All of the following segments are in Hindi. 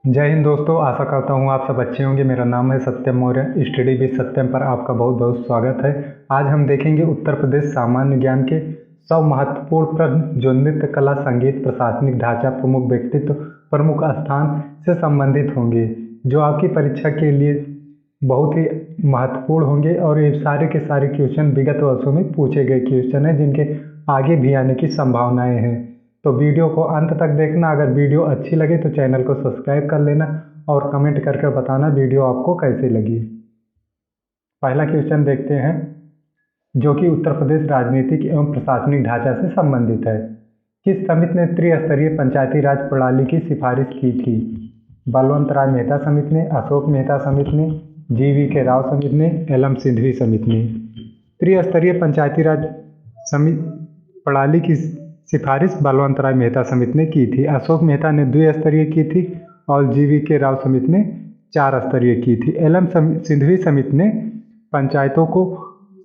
जय हिंद दोस्तों, आशा करता हूँ आप सब अच्छे होंगे। मेरा नाम है सत्यम मौर्य। स्टडी विद सत्यम पर आपका बहुत बहुत स्वागत है। आज हम देखेंगे उत्तर प्रदेश सामान्य ज्ञान के 100 महत्वपूर्ण प्रश्न जो नृत्य कला, संगीत, प्रशासनिक ढांचा, प्रमुख व्यक्तित्व, प्रमुख स्थान से संबंधित होंगे, जो आपकी परीक्षा के लिए बहुत ही महत्वपूर्ण होंगे। और ये सारे के सारे क्वेश्चन विगत वर्षों में पूछे गए क्वेश्चन हैं, जिनके आगे भी आने की संभावनाएं हैं। तो वीडियो को अंत तक देखना। अगर वीडियो अच्छी लगे तो चैनल को सब्सक्राइब कर लेना और कमेंट करके बताना वीडियो आपको कैसी लगी। पहला क्वेश्चन देखते हैं, जो कि उत्तर प्रदेश राजनीतिक एवं प्रशासनिक ढांचा से संबंधित है। किस समिति ने त्रिस्तरीय पंचायती राज प्रणाली की सिफारिश की थी? बलवंत राय मेहता समिति ने, अशोक मेहता समिति ने, GV राव समिति ने, LM सिंघवी समिति ने। त्रिस्तरीय पंचायती राज प्रणाली की सिफारिश बलवंत राय मेहता समिति ने की थी। अशोक मेहता ने द्विस्तरीय की थी और GV राव समिति ने 4 स्तरीय की थी। LM सिंघवी समिति ने पंचायतों को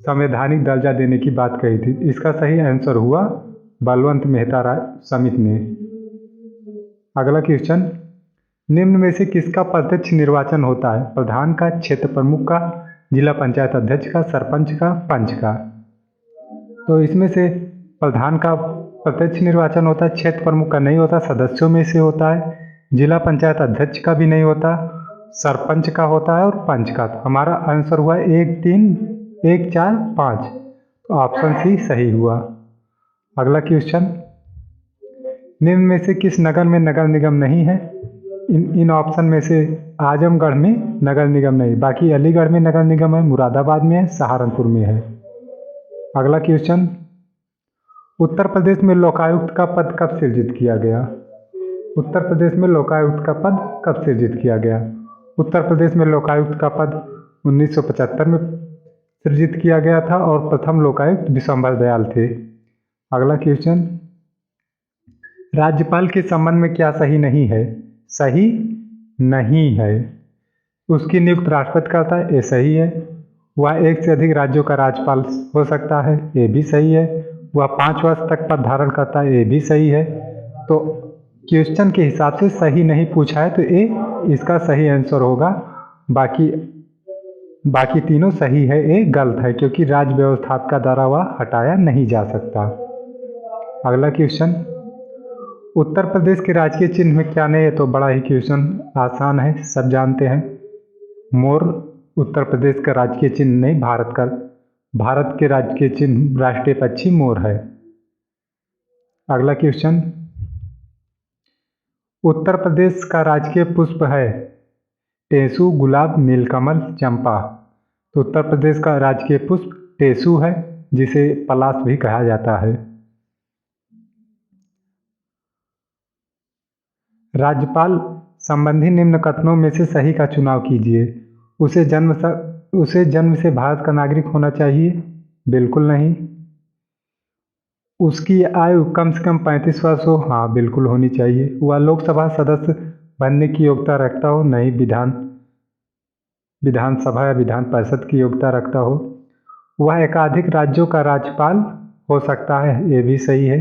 संवैधानिक दर्जा देने की बात कही थी। इसका सही आंसर हुआ बलवंत मेहता राय समिति ने। अगला क्वेश्चन, निम्न में से किसका प्रत्यक्ष निर्वाचन होता है? प्रधान का, क्षेत्र प्रमुख का, जिला पंचायत अध्यक्ष का, सरपंच का, पंच का? तो इसमें से प्रधान का प्रत्यक्ष निर्वाचन होता है, क्षेत्र प्रमुख का नहीं होता, सदस्यों में से होता है, जिला पंचायत अध्यक्ष का भी नहीं होता, सरपंच का होता है और पंच का। तो हमारा आंसर हुआ 1, 3, 1, 4, 5। तो ऑप्शन सी सही हुआ। अगला क्वेश्चन, निम्न में से किस नगर में नगर निगम नहीं है? इन ऑप्शन में से आजमगढ़ में नगर निगम नहीं, बाकी अलीगढ़ में नगर निगम है, मुरादाबाद में है, सहारनपुर में है। अगला क्वेश्चन, उत्तर प्रदेश में लोकायुक्त का पद कब सृजित किया गया? उत्तर प्रदेश में लोकायुक्त का पद कब सृजित किया गया? उत्तर प्रदेश में लोकायुक्त का पद 1975 में सृजित किया गया था और प्रथम लोकायुक्त विशंबर दयाल थे। अगला क्वेश्चन, राज्यपाल के संबंध में क्या सही नहीं है? सही नहीं है। उसकी नियुक्त राष्ट्रपति करता है, ये सही है। वह एक से अधिक राज्यों का राज्यपाल हो सकता है, ये भी सही है। वह 5 वर्ष तक पद धारण करता है, ये भी सही है। तो क्वेश्चन के हिसाब से सही नहीं पूछा है, तो ये इसका सही आंसर होगा। बाकी तीनों सही है, ये गलत है, क्योंकि राज्य व्यवस्था का द्वारा वह हटाया नहीं जा सकता। अगला क्वेश्चन, उत्तर प्रदेश के राजकीय चिन्ह में क्या नहीं है? तो बड़ा ही क्वेश्चन आसान है, सब जानते हैं। मोर उत्तर प्रदेश का राजकीय चिन्ह नहीं, भारत के राजकीय चिन्ह राष्ट्रीय पक्षी मोर है। अगला क्वेश्चन, उत्तर प्रदेश का राजकीय पुष्प है टेसू, गुलाब, नीलकमल, चंपा। तो उत्तर प्रदेश का राजकीय पुष्प टेसू है, जिसे पलाश भी कहा जाता है। राज्यपाल संबंधी निम्न कथनों में से सही का चुनाव कीजिए। उसे जन्म से भारत का नागरिक होना चाहिए, बिल्कुल नहीं। उसकी आयु कम से कम 35 वर्ष हो, हाँ बिल्कुल होनी चाहिए। वह लोकसभा सदस्य बनने की योग्यता रखता हो, नहीं। विधानसभा या विधान परिषद की योग्यता रखता हो। वह एकाधिक राज्यों का राज्यपाल हो सकता है, ये भी सही है।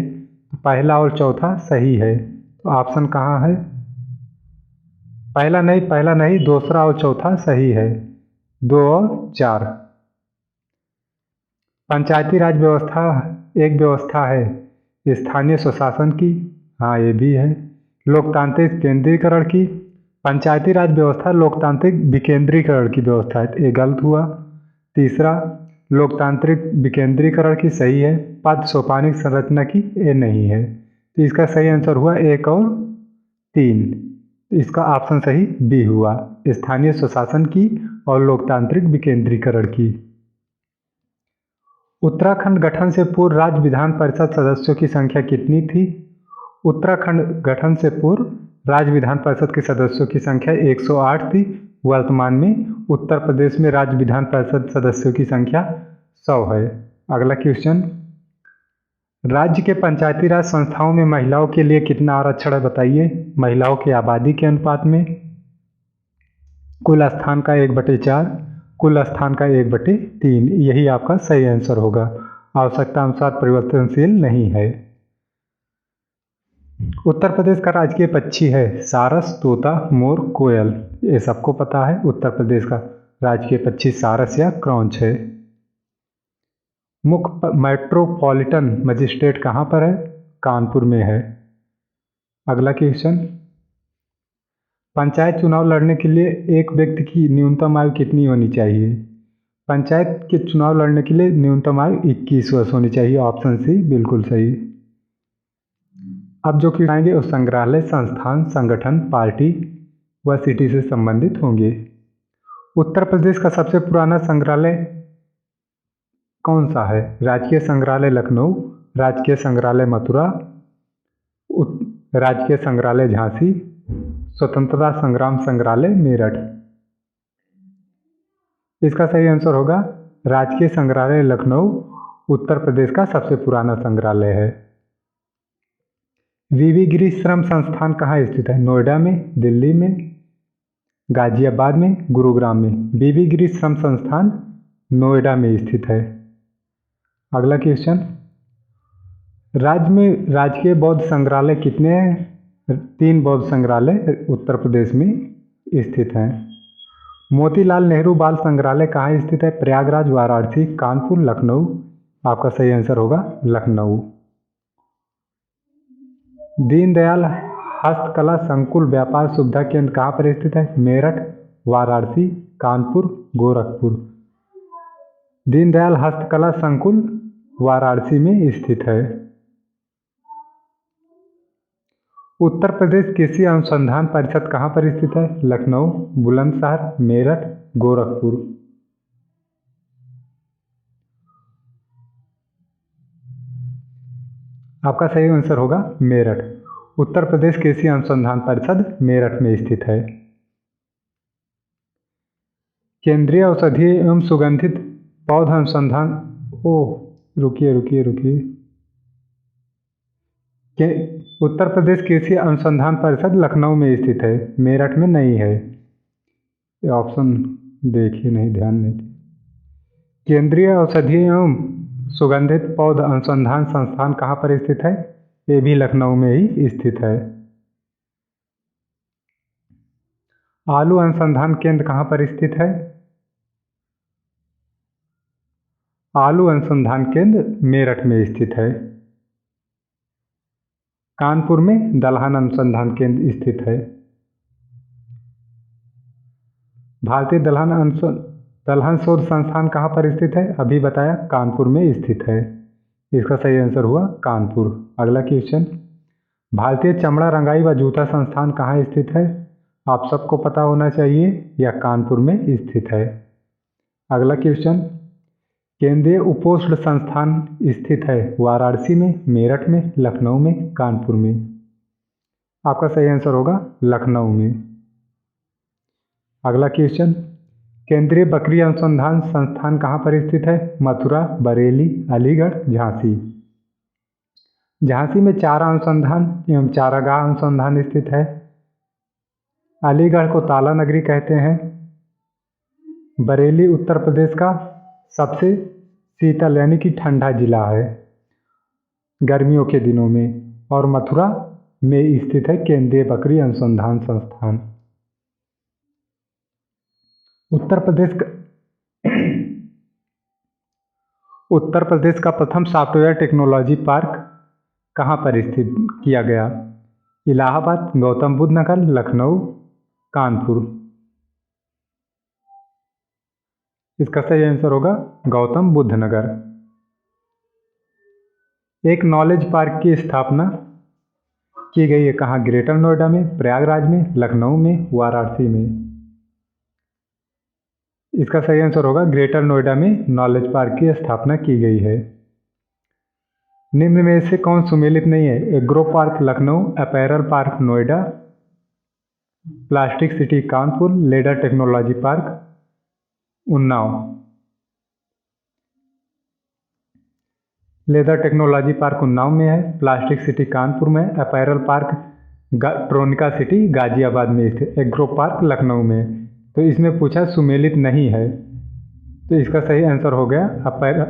पहला और चौथा सही है। तो ऑप्शन कहाँ है? पहला नहीं, दूसरा और चौथा सही है। 2 और 4। पंचायती राज व्यवस्था एक व्यवस्था है स्थानीय स्वशासन की, हाँ ये भी है। लोकतांत्रिक केंद्रीकरण की, पंचायती राज व्यवस्था लोकतांत्रिक विकेंद्रीकरण की व्यवस्था है, ये गलत हुआ। तीसरा, लोकतांत्रिक विकेंद्रीकरण की सही है। पद सोपानिक संरचना की, ये नहीं है। तो इसका सही आंसर हुआ 1 और 3। इसका ऑप्शन सही बी हुआ, स्थानीय स्वशासन की और लोकतांत्रिक विकेंद्रीकरण की। उत्तराखंड गठन से पूर्व राज्य विधान परिषद सदस्यों की संख्या कितनी थी? उत्तराखंड गठन से पूर्व राज्य विधान परिषद के सदस्यों की संख्या 108 थी। वर्तमान में उत्तर प्रदेश में राज्य विधान परिषद सदस्यों की संख्या 100 है। अगला क्वेश्चन, राज्य के पंचायती राज संस्थाओं में महिलाओं के लिए कितना आरक्षण है? बताइए। महिलाओं की आबादी के अनुपात में, कुल स्थान का 1/4, कुल स्थान का 1/3, यही आपका सही आंसर होगा। आवश्यकता अनुसार परिवर्तनशील नहीं है। उत्तर प्रदेश का राजकीय पक्षी है सारस, तोता, मोर, कोयल। ये सबको पता है। उत्तर प्रदेश का राजकीय पक्षी सारस या क्रॉन्च है। मुख्य मेट्रोपॉलिटन मजिस्ट्रेट कहाँ पर है? कानपुर में है। अगला क्वेश्चन, पंचायत चुनाव लड़ने के लिए एक व्यक्ति की न्यूनतम आयु कितनी होनी चाहिए? पंचायत के चुनाव लड़ने के लिए न्यूनतम आयु 21 वर्ष होनी चाहिए। ऑप्शन सी बिल्कुल सही। अब जो क्वेश्चन आएंगे वो संग्रहालय, संस्थान, संगठन, पार्टी व सिटी से संबंधित होंगे। उत्तर प्रदेश का सबसे पुराना संग्रहालय कौन सा है? राजकीय संग्रहालय लखनऊ, राजकीय संग्रहालय मथुरा, राजकीय संग्रहालय झांसी, स्वतंत्रता संग्राम संग्रहालय मेरठ। इसका सही आंसर होगा राजकीय संग्रहालय लखनऊ उत्तर प्रदेश का सबसे पुराना संग्रहालय है। वीवी गिरी श्रम संस्थान कहाँ स्थित है? नोएडा में, दिल्ली में, गाजियाबाद में, गुरुग्राम में। वीवी गिरी श्रम संस्थान नोएडा में स्थित है। अगला क्वेश्चन, राज्य में राजकीय बौद्ध संग्रहालय कितने हैं? 3 बौद्ध संग्रहालय उत्तर प्रदेश में स्थित हैं। मोतीलाल नेहरू बाल संग्रहालय कहाँ स्थित है? प्रयागराज, वाराणसी, कानपुर, लखनऊ। आपका सही आंसर होगा लखनऊ। दीनदयाल हस्तकला संकुल व्यापार सुविधा केंद्र कहाँ पर स्थित है? मेरठ, वाराणसी, कानपुर, गोरखपुर। दीनदयाल हस्तकला संकुल वाराणसी में स्थित है। उत्तर प्रदेश कृषि अनुसंधान परिषद कहाँ पर स्थित है? लखनऊ, बुलंदशहर, मेरठ, गोरखपुर। आपका सही आंसर होगा मेरठ। उत्तर प्रदेश कृषि अनुसंधान परिषद मेरठ में स्थित है। केंद्रीय औषधीय एवं सुगंधित पौधा अनुसंधान, रुकिए उत्तर प्रदेश कृषि अनुसंधान परिषद लखनऊ में स्थित है, मेरठ में नहीं है। ये ऑप्शन देखिए, नहीं ध्यान नहीं। केंद्रीय औषधीय एवं सुगंधित पौधा अनुसंधान संस्थान कहाँ पर स्थित है? ये भी लखनऊ में ही स्थित है। आलू अनुसंधान केंद्र कहाँ पर स्थित है? आलू अनुसंधान केंद्र मेरठ में स्थित है। कानपुर में दलहन अनुसंधान केंद्र स्थित है। भारतीय दलहन शोध संस्थान कहाँ पर स्थित है? अभी बताया, कानपुर में स्थित है। इसका सही आंसर हुआ कानपुर। अगला क्वेश्चन, भारतीय चमड़ा रंगाई व जूता संस्थान कहाँ स्थित है? आप सबको पता होना चाहिए, यह कानपुर में स्थित है। अगला क्वेश्चन, केंद्रीय उपोष्ण संस्थान स्थित है वाराणसी में, मेरठ में, लखनऊ में, कानपुर में। आपका सही आंसर होगा लखनऊ में। अगला क्वेश्चन, केंद्रीय बकरी अनुसंधान संस्थान कहाँ पर स्थित है? मथुरा, बरेली, अलीगढ़, झांसी। झांसी में चारा अनुसंधान एवं चारागाह अनुसंधान स्थित है। अलीगढ़ को ताला नगरी कहते हैं। बरेली उत्तर प्रदेश का सबसे शीतल यानी कि ठंडा जिला है गर्मियों के दिनों में, और मथुरा में स्थित है केंद्रीय बकरी अनुसंधान संस्थान। उत्तर प्रदेश का प्रथम सॉफ्टवेयर टेक्नोलॉजी पार्क कहाँ पर स्थित किया गया? इलाहाबाद, गौतम बुद्ध नगर, लखनऊ, कानपुर। इसका सही आंसर होगा गौतम बुद्ध नगर। एक नॉलेज पार्क की स्थापना की गई है कहाँ? ग्रेटर नोएडा में, प्रयागराज में, लखनऊ में, वाराणसी में। इसका सही आंसर होगा ग्रेटर नोएडा में नॉलेज पार्क की स्थापना की गई है। निम्न में से कौन सुमेलित नहीं है? Agro park Lucknow, apparel park Noida, plastic city Kanpur, leather technology park Unnao. Leather technology park Unnao में है, प्लास्टिक सिटी कानपुर में, apparel park Tronica city Ghaziabad में स्थित, एग्रो पार्क लखनऊ में। तो इसमें पूछा सुमेलित नहीं है, तो इसका सही आंसर हो गया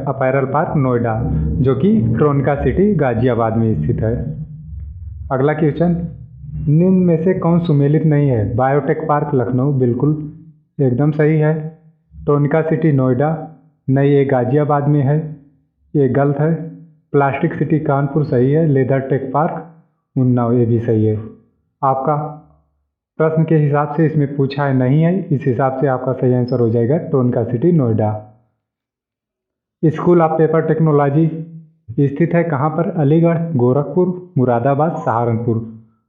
अपैरल पार्क नोएडा, जो कि ट्रोनिका सिटी गाजियाबाद में स्थित है। अगला क्वेश्चन, निम्न में से कौन सुमेलित नहीं है? बायोटेक पार्क लखनऊ बिल्कुल एकदम सही है। टोनिका सिटी नोएडा नहीं, ये गाजियाबाद में है, ये गलत है। प्लास्टिक सिटी कानपुर सही है। लेदर टेक पार्क उन्नाव ये भी सही है। आपका प्रश्न के हिसाब से इसमें पूछा है नहीं है, इस हिसाब से आपका सही आंसर हो जाएगा Tronica city Noida. School of paper technology स्थित है कहाँ पर? अलीगढ़, गोरखपुर, मुरादाबाद, सहारनपुर।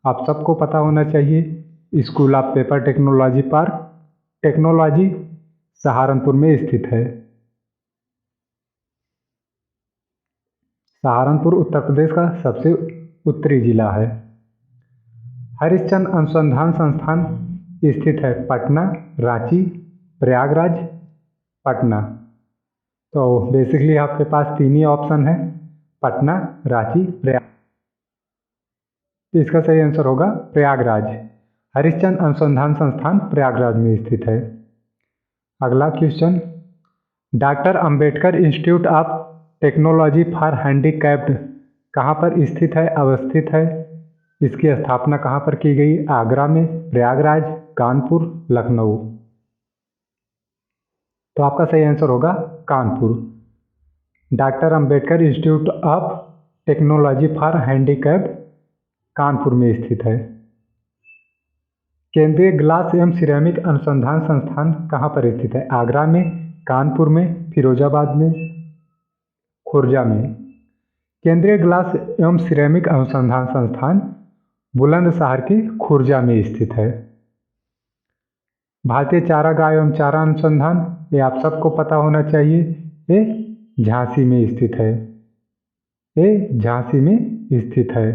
आप सबको पता होना चाहिए school of paper technology park technology Saharanpur में स्थित है। सहारनपुर उत्तर प्रदेश का सबसे उत्तरी जिला है। हरिश्चंद्र अनुसंधान संस्थान स्थित है पटना, रांची, प्रयागराज, पटना। तो बेसिकली आपके पास तीन ही ऑप्शन है, पटना, रांची, प्रयाग। तो इसका सही आंसर होगा प्रयागराज। हरिश्चंद्र अनुसंधान संस्थान प्रयागराज में स्थित है। अगला question, doctor Ambedkar institute of technology for handicapped कहाँ पर स्थित है, अवस्थित है? इसकी स्थापना कहाँ पर की गई? आगरा में, प्रयागराज, कानपुर, लखनऊ। तो आपका सही आंसर होगा Kanpur. Doctor Ambedkar institute of technology for handicapped Kanpur में स्थित है। केंद्रीय ग्लास एवं सिरेमिक अनुसंधान संस्थान कहाँ पर स्थित है? आगरा में, कानपुर में, फिरोजाबाद में, खुर्जा में। केंद्रीय ग्लास एवं सिरेमिक अनुसंधान संस्थान बुलंदशहर के खुर्जा में स्थित है। भारतीय चारागाह एवं चारा अनुसंधान, ये आप सबको पता होना चाहिए, ये झांसी में स्थित है। ये झांसी में स्थित है।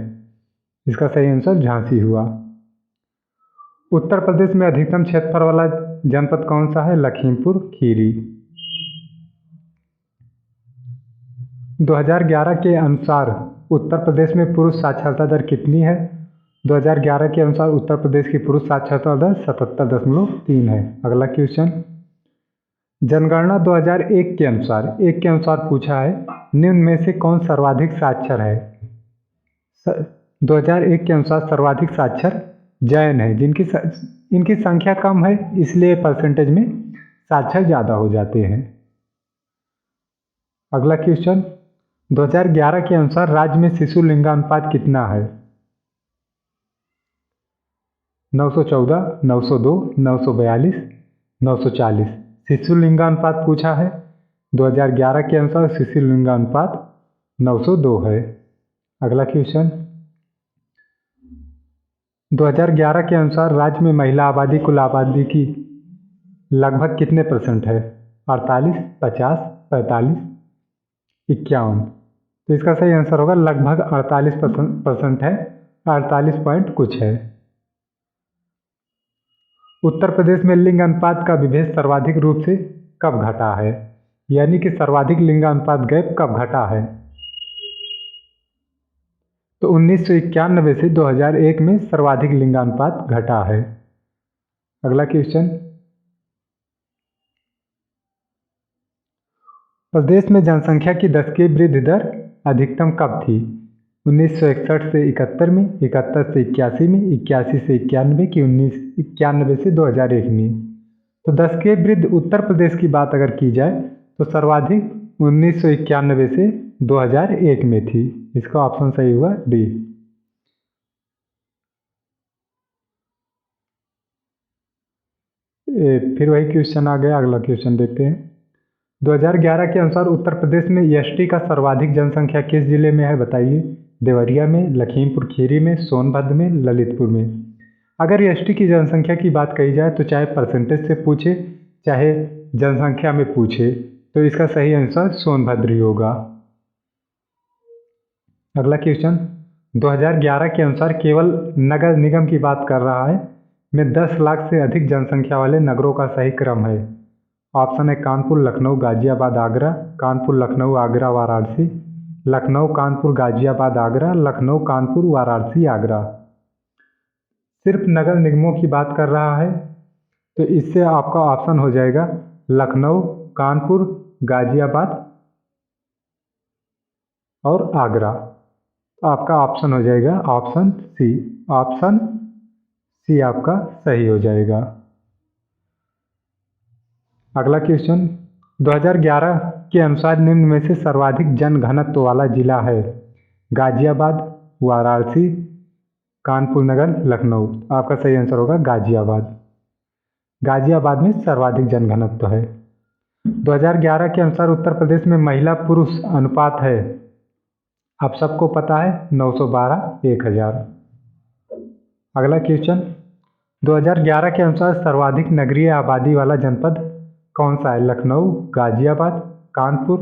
इसका सही आंसर झांसी हुआ। उत्तर प्रदेश में अधिकतम क्षेत्रफल वाला जनपद कौन सा है? लखीमपुर खीरी। 2011 के अनुसार उत्तर प्रदेश में पुरुष साक्षरता दर कितनी है? 2011 के अनुसार उत्तर प्रदेश की पुरुष साक्षरता दर 77.3 है। अगला क्वेश्चन, जनगणना 2001 के अनुसार पूछा है, निम्न में से कौन सर्वाधिक साक्षर है? 2001 के अनुसार सर्वाधिक साक्षर जैन है, इनकी संख्या कम है, इसलिए परसेंटेज में साक्षर ज़्यादा हो जाते हैं। अगला क्वेश्चन, 2011 के अनुसार राज्य में शिशु लिंगानुपात कितना है? 914, 902, 942, 940। शिशु लिंगानुपात पूछा है। 2011 के अनुसार शिशु लिंगानुपात 902 है। अगला क्वेश्चन, 2011 के अनुसार राज्य में महिला आबादी कुल आबादी की लगभग कितने परसेंट है? 48, 50, 45, 51। तो इसका सही आंसर होगा लगभग 48% है, 48 पॉइंट कुछ है। उत्तर प्रदेश में लिंग अनुपात का विभेद सर्वाधिक रूप से कब घटा है? यानी कि सर्वाधिक लिंगानुपात गैप कब घटा है? तो 1991 से 2001 में सर्वाधिक लिंगानुपात घटा है। अगला क्वेश्चन, प्रदेश में जनसंख्या की दशकीय वृद्धि दर अधिकतम कब थी? 1961 से 71 में, 71 से 81 में, 81 से 91 की 91 से 2001 में। तो दशकीय वृद्धि उत्तर प्रदेश की बात अगर की जाए तो सर्वाधिक 1991 से 2001 में थी। इसका ऑप्शन सही हुआ डी। फिर वही क्वेश्चन आ गया, अगला क्वेश्चन देखते हैं। 2011 के अनुसार उत्तर प्रदेश में एसटी का सर्वाधिक जनसंख्या किस जिले में है? बताइए। देवरिया में, लखीमपुर खीरी में, सोनभद्र में, ललितपुर में। अगर एसटी की जनसंख्या की बात कही जाए तो चाहे परसेंटेज से पूछे चाहे जनसंख्या में पूछे तो इसका सही आंसर सोनभद्र ही होगा। अगला क्वेश्चन, 2011 के अनुसार केवल नगर निगम की बात कर रहा है में 10 लाख से अधिक जनसंख्या वाले नगरों का सही क्रम है। ऑप्शन है कानपुर, लखनऊ, गाजियाबाद, आगरा, कानपुर, लखनऊ, आगरा, वाराणसी, लखनऊ, कानपुर, गाजियाबाद, आगरा, लखनऊ, कानपुर, वाराणसी, आगरा। सिर्फ नगर निगमों की बात कर रहा है तो इससे आपका ऑप्शन हो जाएगा लखनऊ, कानपुर, गाजियाबाद और आगरा। आपका ऑप्शन हो जाएगा ऑप्शन सी। ऑप्शन सी आपका सही हो जाएगा। अगला क्वेश्चन, 2011 के अनुसार निम्न में से सर्वाधिक जनघनत्व वाला जिला है? गाजियाबाद, वाराणसी, कानपुर नगर, लखनऊ। आपका सही आंसर होगा गाजियाबाद। गाजियाबाद में सर्वाधिक जनघनत्व है। 2011 के अनुसार उत्तर प्रदेश में महिला पुरुष अनुपात है, आप सबको पता है, 912:1000। अगला क्वेश्चन, 2011 के अनुसार सर्वाधिक नगरीय आबादी वाला जनपद कौन सा है? लखनऊ, गाजियाबाद, कानपुर,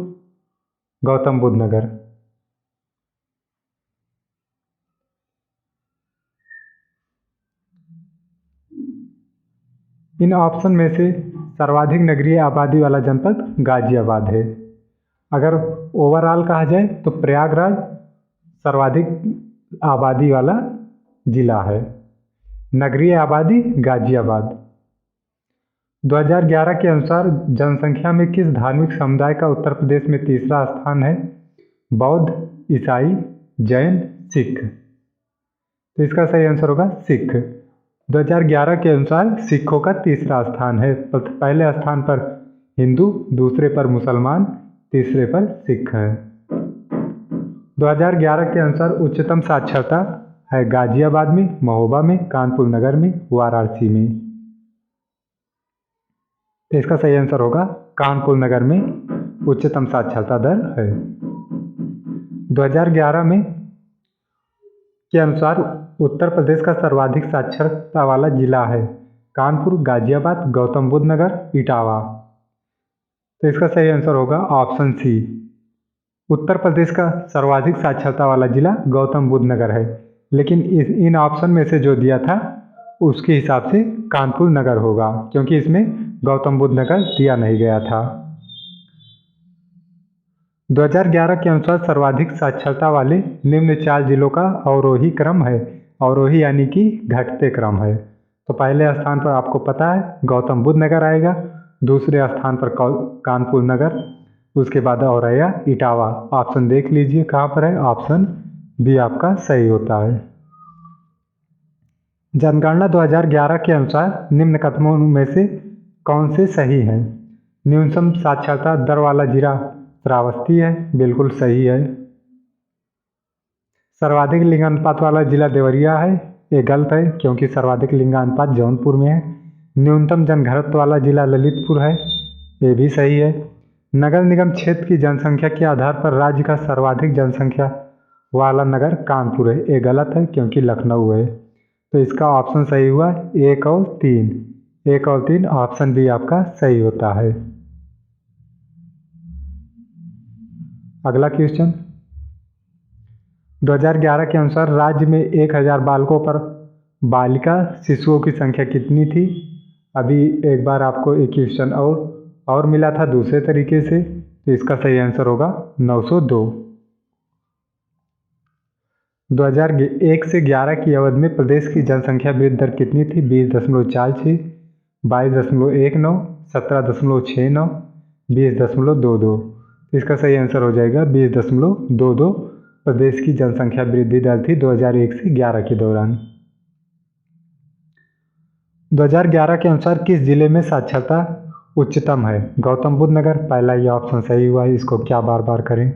गौतम बुद्ध नगर। इन ऑप्शन में से सर्वाधिक नगरीय आबादी वाला जनपद गाजियाबाद है। अगर ओवरऑल कहा जाए तो प्रयागराज सर्वाधिक आबादी वाला जिला है। नगरीय आबादी गाजियाबाद। 2011 के अनुसार जनसंख्या में किस धार्मिक समुदाय का उत्तर प्रदेश में तीसरा स्थान है? बौद्ध, ईसाई, जैन, सिख। तो इसका सही आंसर होगा सिख। 2011 के अनुसार सिखों का तीसरा स्थान है। पहले स्थान पर हिंदू, दूसरे पर मुसलमान, तीसरे पर सिख है। 2011 के अनुसार उच्चतम साक्षरता है गाजियाबाद में, महोबा में, कानपुर नगर में, वाराणसी में। तो इसका सही आंसर होगा कानपुर नगर में उच्चतम साक्षरता दर है। 2011 में के अनुसार उत्तर प्रदेश का सर्वाधिक साक्षरता वाला जिला है कानपुर, गाजियाबाद, गौतम बुद्ध नगर, इटावा। तो इसका सही आंसर होगा ऑप्शन सी। उत्तर प्रदेश का सर्वाधिक साक्षरता वाला जिला गौतम बुद्ध नगर है, लेकिन इन ऑप्शन में से जो दिया था उसके हिसाब से कानपुर नगर होगा, क्योंकि इसमें गौतम बुद्ध नगर दिया नहीं गया था। 2011 के अनुसार सर्वाधिक साक्षरता वाले निम्न 4 जिलों का अवरोही क्रम है। अवरोही यानी कि घटते क्रम है। तो पहले स्थान पर आपको पता है गौतम बुद्ध नगर आएगा, दूसरे स्थान पर कानपुर नगर, उसके बाद औरैया, इटावा। ऑप्शन देख लीजिए कहाँ पर है, ऑप्शन बी आपका सही होता है। जनगणना 2011 के अनुसार निम्न कथनों में से कौन से सही हैं? न्यूनतम साक्षरता दर वाला जिला श्रावस्ती है, बिल्कुल सही है। सर्वाधिक लिंगानुपात वाला जिला देवरिया है, ये गलत है क्योंकि सर्वाधिक लिंगानुपात जौनपुर में है। न्यूनतम जनघनत्व वाला जिला ललितपुर है, ये भी सही है। नगर निगम क्षेत्र की जनसंख्या के आधार पर राज्य का सर्वाधिक जनसंख्या वाला नगर कानपुर है, ये गलत है क्योंकि लखनऊ है। तो इसका ऑप्शन सही हुआ 1 और 3। 1 और 3 ऑप्शन बी आपका सही होता है। अगला क्वेश्चन, 2011 के अनुसार राज्य में 1000 बालकों पर बालिका शिशुओं की संख्या कितनी थी? अभी एक बार आपको एक क्वेश्चन और मिला था दूसरे तरीके से, तो इसका सही आंसर होगा 902। 2001 से 11 की अवधि में प्रदेश की जनसंख्या वृद्धि दर कितनी थी? 20.46, 22.19, 17.69, 20.22। इसका सही आंसर हो जाएगा 20.22 प्रदेश की जनसंख्या वृद्धि दर थी 2001 से 11 के दौरान। 2011 के अनुसार किस जिले में साक्षरता उच्चतम है? गौतम बुद्ध नगर, पहला ये ऑप्शन सही हुआ है, इसको क्या बार बार करें।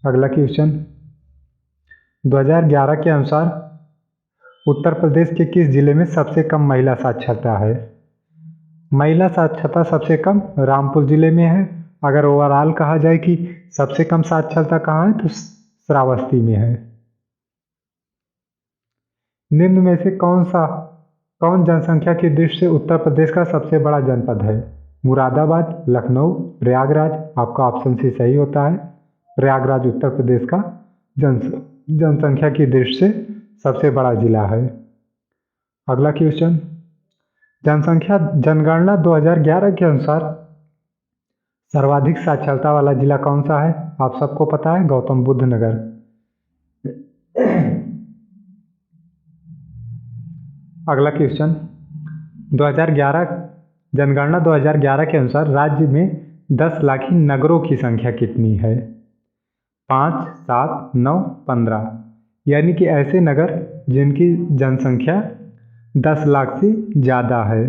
अगला क्वेश्चन, 2011 के अनुसार उत्तर प्रदेश के किस जिले में सबसे कम महिला साक्षरता है? महिला साक्षरता सबसे कम रामपुर जिले में है। अगर ओवरऑल कहा जाए कि सबसे कम साक्षरता कहाँ है, तो श्रावस्ती में है। निम्न में से कौन जनसंख्या की दृष्टि से उत्तर प्रदेश का सबसे बड़ा जनपद है? मुरादाबाद, लखनऊ, प्रयागराज। आपका ऑप्शन सी सही होता है। प्रयागराज उत्तर प्रदेश का जनसंख्या की दृष्टि से सबसे बड़ा जिला है। अगला क्वेश्चन, जनगणना 2011 के अनुसार सर्वाधिक साक्षरता वाला जिला कौन सा है? आप सबको पता है गौतम बुद्ध नगर। अगला क्वेश्चन, 2011 जनगणना 2011 के अनुसार राज्य में 10 लाखी नगरों की संख्या कितनी है? 5, 7, 9, 15, यानी कि ऐसे नगर जिनकी जनसंख्या 10 लाख से ज़्यादा है।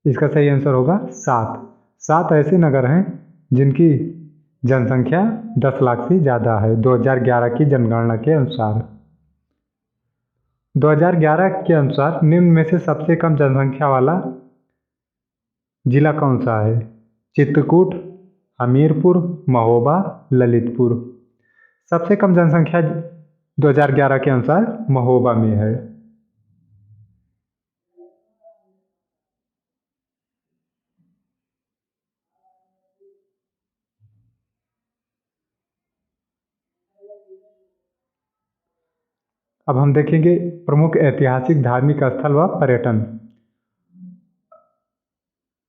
इसका सही आंसर होगा 7। 7 ऐसे नगर हैं जिनकी जनसंख्या 10 लाख से ज़्यादा है 2011 की जनगणना के अनुसार। 2011 के अनुसार निम्न में से सबसे कम जनसंख्या वाला जिला कौन सा है? चित्रकूट, हमीरपुर, महोबा, ललितपुर। सबसे कम जनसंख्या 2011 के अनुसार महोबा में है। अब हम देखेंगे प्रमुख ऐतिहासिक धार्मिक स्थल व पर्यटन।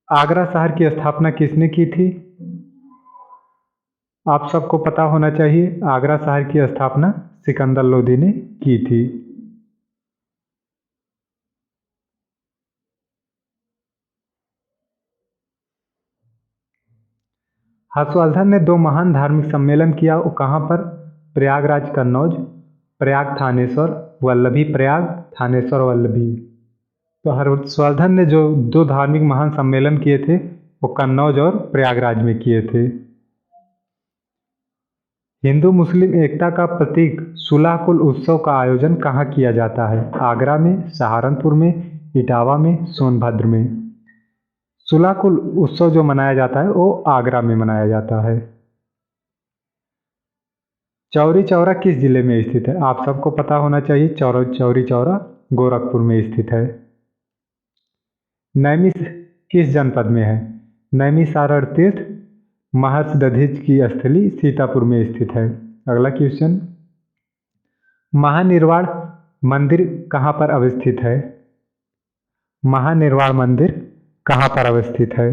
आगरा शहर की स्थापना किसने की थी? आप सबको पता होना चाहिए, आगरा शहर की स्थापना सिकंदर लोदी ने की थी। हर्षवर्धन ने 2 महान धार्मिक सम्मेलन किया, वो कहाँ पर? प्रयागराज कन्नौज, प्रयाग थानेश्वर, वल्लभी प्रयाग, थानेश्वर वल्लभी। तो हर्षवर्धन ने जो 2 धार्मिक महान सम्मेलन किए थे वो कन्नौज और प्रयागराज में किए थे। हिंदू मुस्लिम एकता का प्रतीक सुलह-कुल उत्सव का आयोजन कहाँ किया जाता है? आगरा में, सहारनपुर में, इटावा में, सोनभद्र में। सुलह-कुल उत्सव जो मनाया जाता है वो आगरा में मनाया जाता है। चौरी चौरा किस जिले में स्थित है? आप सबको पता होना चाहिए, चौरी चौरा गोरखपुर में स्थित है। नैमिष किस जनपद में है? नैमिषारण्य तीर्थ महर्षि दधीच की स्थली सीतापुर में स्थित है। अगला क्वेश्चन, महानिर्वाण मंदिर कहाँ पर अवस्थित है? महानिर्वाण मंदिर कहाँ पर अवस्थित है?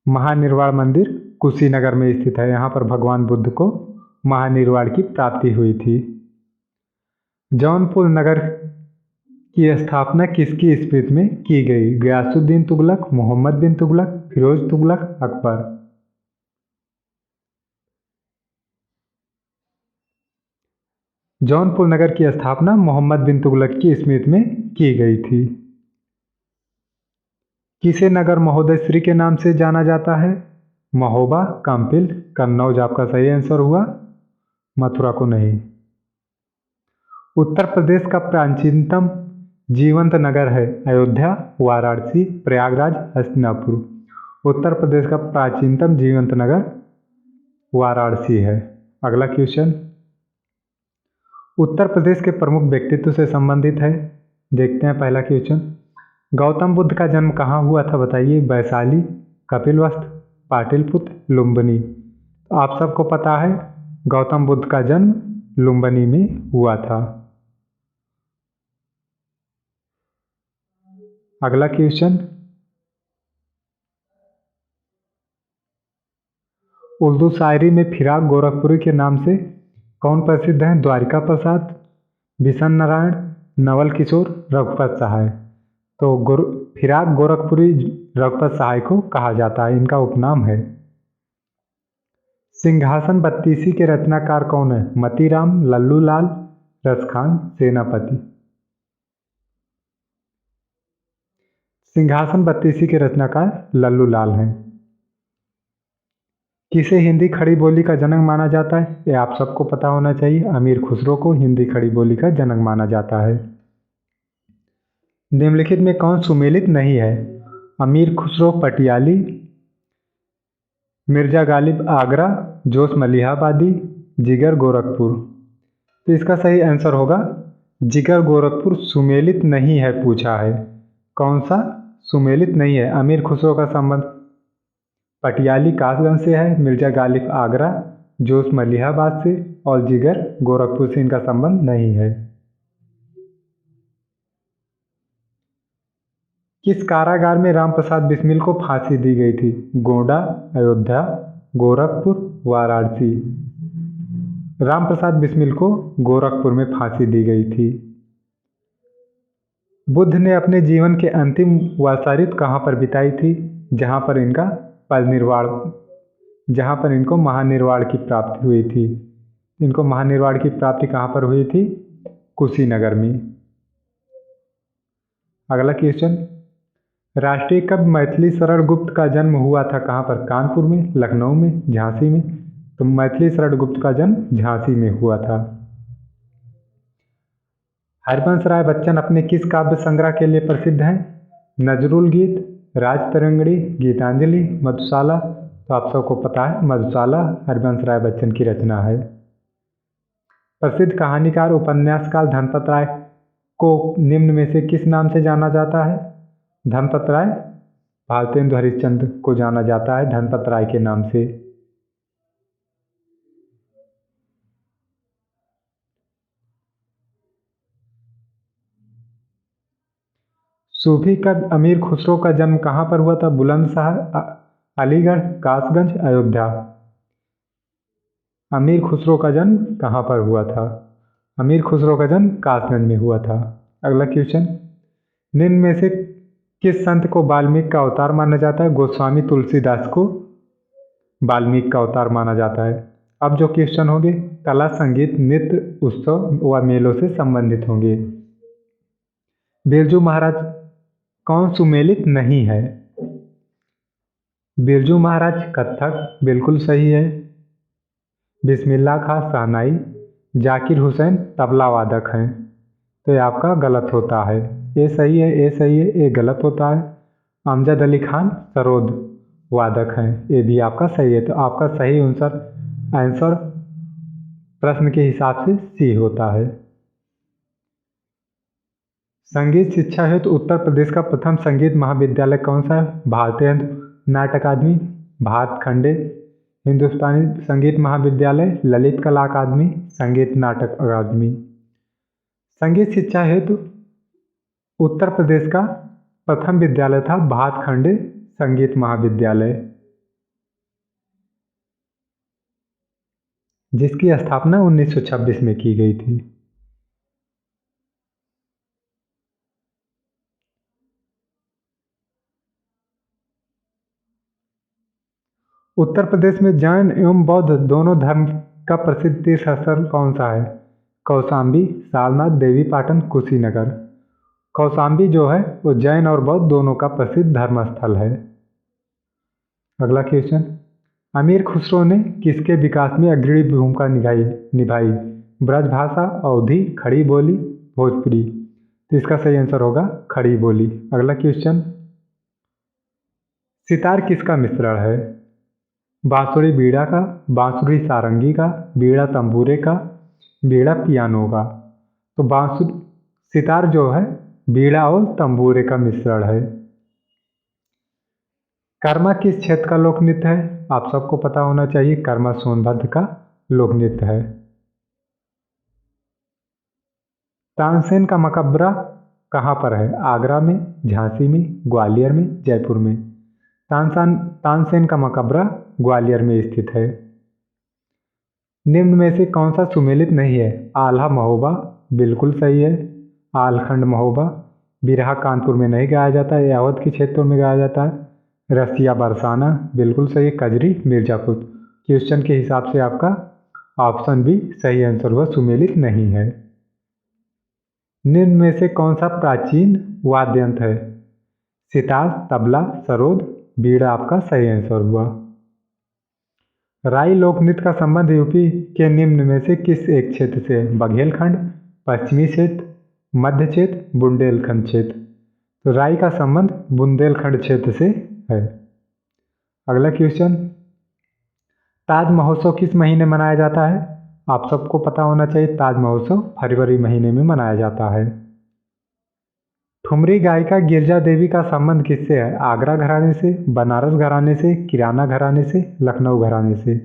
महानिर्वाण मंदिर कुशीनगर में स्थित है। यहाँ पर भगवान बुद्ध को महानिर्वाण की प्राप्ति हुई थी। जौनपुर नगर की स्थापना किसकी स्मृति में की गई? गयासुद्दीन तुगलक, मोहम्मद बिन तुगलक, फिरोज तुगलक, अकबर। जौनपुर नगर की स्थापना मोहम्मद बिन तुगलक की स्मृति में की गई थी। किसे नगर महोदय श्री के नाम से जाना जाता है? महोबा, काम्पिल, कन्नौज आपका सही आंसर हुआ, मथुरा को नहीं। उत्तर प्रदेश का प्राचीनतम जीवंत नगर है अयोध्या, वाराणसी, प्रयागराज, हस्तिनापुर। उत्तर प्रदेश का प्राचीनतम जीवंत नगर वाराणसी है। अगला क्वेश्चन, उत्तर प्रदेश के प्रमुख व्यक्तित्व से संबंधित है। देखते हैं पहला क्वेश्चन, गौतम बुद्ध का जन्म कहाँ हुआ था बताइए? वैशाली, कपिलवस्तु, पाटलिपुत्र, लुम्बिनी। आप सबको पता है गौतम बुद्ध का जन्म लुम्बिनी में हुआ था। अगला क्वेश्चन, उर्दू शायरी में फिराक गोरखपुरी के नाम से कौन प्रसिद्ध हैं? द्वारिका प्रसाद, बिशन नारायण, नवल किशोर, रघुपत सहाय। तो फिराक गोरखपुरी रघुपत सहाय को कहा जाता है, इनका उपनाम है। सिंहासन बत्तीसी के रचनाकार कौन है? मतीराम, लल्लू लाल, रसखान, सेनापति। सिंहासन बत्तीसी के रचनाकार लल्लू लाल हैं। किसे हिंदी खड़ी बोली का जनक माना जाता है? ये आप सबको पता होना चाहिए, अमीर खुसरो को हिंदी खड़ी बोली का जनक माना जाता है। निम्नलिखित में कौन सुमेलित नहीं है? अमीर खुसरो पटियाली, मिर्जा गालिब आगरा, जोश मलिहाबादी, जिगर गोरखपुर। तो इसका सही आंसर होगा जिगर गोरखपुर सुमेलित नहीं है पूछा है। कौन सा सुमेलित नहीं है? अमीर खुसरो का संबंध पटियाली कासगंज से है, मिर्जा गालिब आगरा, जोश मलिहाबाद से और जिगर गोरखपुर से इनका संबंध नहीं है। किस कारागार में रामप्रसाद बिस्मिल को फांसी दी गई थी? गोंडा, अयोध्या, गोरखपुर, वाराणसी। रामप्रसाद बिस्मिल को गोरखपुर में फांसी दी गई थी। बुद्ध ने अपने जीवन के अंतिम वर्षा ऋतु कहाँ पर बिताई थी? जहाँ पर इनका परिनिर्वाण, जहाँ पर इनको महानिर्वाण की प्राप्ति हुई थी। इनको महानिर्वाण की प्राप्ति कहाँ पर हुई थी? कुशीनगर में। अगला क्वेश्चन, राष्ट्रीय कवि मैथिली शरण गुप्त का जन्म हुआ था कहाँ पर? कानपुर में, लखनऊ में, झांसी में? तो मैथिली शरण गुप्त का जन्म झांसी में हुआ था। हरिवंश राय बच्चन अपने किस काव्य संग्रह के लिए प्रसिद्ध हैं? नजरुल गीत, राजतरंगिणी, गीतांजलि, मधुशाला? तो आप सबको पता है मधुशाला हरिवंश राय बच्चन की रचना है। प्रसिद्ध कहानीकार उपन्यासकार धनपत राय को निम्न में से किस नाम से जाना जाता है? धनपत राय, भारतेंदु हरिश्चंद्र को जाना जाता है धनपत राय के नाम से। सूफी कवि अमीर खुसरो का जन्म कहाँ पर हुआ था? बुलंदशहर, अलीगढ़, कासगंज, अयोध्या? अमीर खुसरो का जन्म कहाँ पर हुआ था? अमीर खुसरो का जन्म कासगंज में हुआ था। अगला क्वेश्चन, निम्न में से किस संत को वाल्मीकि का अवतार माना जाता है? गोस्वामी तुलसीदास को वाल्मीकि का अवतार माना जाता है। अब जो क्वेश्चन होंगे कला, संगीत, नृत्य, उत्सव व मेलों से संबंधित होंगे। बिरजू महाराज कौन सुमेलित नहीं है? बिरजू महाराज कथक, बिल्कुल सही है। बिस्मिल्लाह खां शहनाई, जाकिर हुसैन तबला वादक हैं। तो ये आपका गलत होता है। ये सही है, ये सही है, ये गलत होता है। अमजद अली खान सरोद वादक हैं, ये भी आपका सही है। तो आपका सही आंसर प्रश्न के हिसाब से सी होता है। संगीत शिक्षा हेतु उत्तर प्रदेश का प्रथम संगीत महाविद्यालय कौन सा है? भारतीय नाट्य अकादमी, भातखंडे हिंदुस्तानी संगीत महाविद्यालय, ललित कला अकादमी, संगीत नाटक अकादमी। संगीत शिक्षा हेतु उत्तर प्रदेश का प्रथम विद्यालय था भातखंडे संगीत महाविद्यालय, जिसकी स्थापना 1926 में की गई थी। उत्तर प्रदेश में जैन एवं बौद्ध दोनों धर्म का प्रसिद्ध तीर्थ स्थल कौन सा है? कौशाम्बी, सारनाथ, देवी पाटन, कुशीनगर? कौशाम्बी जो है वो जैन और बौद्ध दोनों का प्रसिद्ध धर्म स्थल है। अगला क्वेश्चन, अमीर खुसरो ने किसके विकास में अग्रणी भूमिका निभाई? ब्रजभाषा, अवधी, खड़ी बोली, भोजपुरी? तो इसका सही आंसर होगा खड़ी बोली। अगला क्वेश्चन, सितार किसका मिश्रण है? बांसुरी बीड़ा का, बांसुरी सारंगी का, बीड़ा तंबूरे का, बीड़ा पियानो का? तो बांसुरी सितार जो है बीड़ा और तंबूरे का मिश्रण है। कर्मा किस क्षेत्र का लोक नृत्य है? आप सबको पता होना चाहिए, कर्मा सोनभद्र का लोक नृत्य है। तानसेन का मकबरा कहाँ पर है? आगरा में, झांसी में, ग्वालियर में, जयपुर में? तानसेन का मकबरा ग्वालियर में स्थित है। निम्न में से कौन सा सुमेलित नहीं है? आल्हा महोबा, बिल्कुल सही है। आलखंड महोबा बिरहा कानपुर में नहीं गाया जाता है, अवध के क्षेत्रों में गाया जाता है। रसिया बरसाना, बिल्कुल सही। कजरी मिर्जापुर? क्वेश्चन के हिसाब से आपका ऑप्शन बी सही आंसर हुआ, सुमेलित नहीं है। निम्न में से कौन सा प्राचीन वाद्य यंत्र है? सितार, तबला, सरोद, बीड़ा? आपका सही आंसर हुआ। राई लोक नृत्य का संबंध यूपी के निम्न में से किस एक क्षेत्र से है? बघेलखंड, पश्चिमी क्षेत्र, मध्य क्षेत्र, बुंदेलखंड क्षेत्र? तो राई का संबंध बुंदेलखंड क्षेत्र से है। अगला क्वेश्चन, ताज महोत्सव किस महीने मनाया जाता है? आप सबको पता होना चाहिए, ताज महोत्सव फरवरी महीने में मनाया जाता है। ठुमरी गायिका गिरजा देवी का संबंध किससे है? आगरा घराने से, बनारस घराने से, किराना घराने से, लखनऊ घराने से?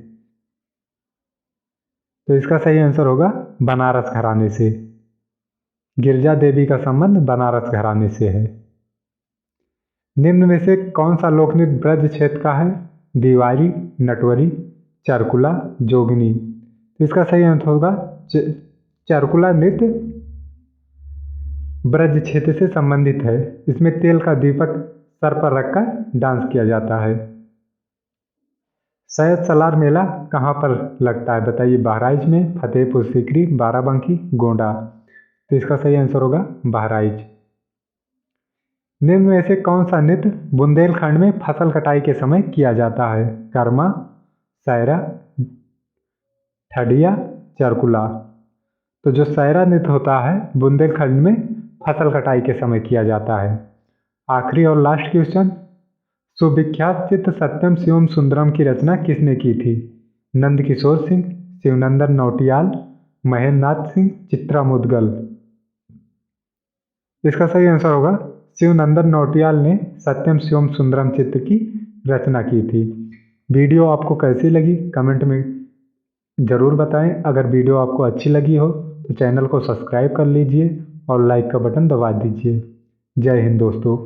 तो इसका सही आंसर होगा बनारस घराने से। गिरजा देवी का संबंध बनारस घराने से है। निम्न में से कौन सा लोकनृत्य ब्रज क्षेत्र का है? दीवारी, नटवरी, चरकुला, जोगनी? तो इसका सही आंसर होगा चरकुला नृत्य ब्रज क्षेत्र से संबंधित है। इसमें तेल का दीपक सर पर रखकर डांस किया जाता है। सैयद सलार मेला कहाँ पर लगता है बताइए। बहराइच में, फतेहपुर सीकरी, बाराबंकी, गोंडा। तो इसका सही आंसर होगा बहराइच। निम्न में से कौन सा नृत्य बुंदेलखंड में फसल कटाई के समय किया जाता है? कर्मा, सायरा, ठडिया, चरकुला। तो जो सायरा नृत्य होता है बुंदेलखंड में फसल कटाई के समय किया जाता है। आखिरी और लास्ट क्वेश्चन, सुविख्यात चित्र सत्यम शिवम सुंदरम की रचना किसने की थी? नंदकिशोर सिंह, शिवनंदन नौटियाल, महेंद्रनाथ सिंह, चित्रा मुदगल। इसका सही आंसर होगा शिवनंदन नौटियाल ने सत्यम शिवम सुंदरम चित्र की रचना की थी। वीडियो आपको कैसी लगी कमेंट में ज़रूर बताएं। अगर वीडियो आपको अच्छी लगी हो तो चैनल को सब्सक्राइब कर लीजिए और लाइक का बटन दबा दीजिए। जय हिंद दोस्तों।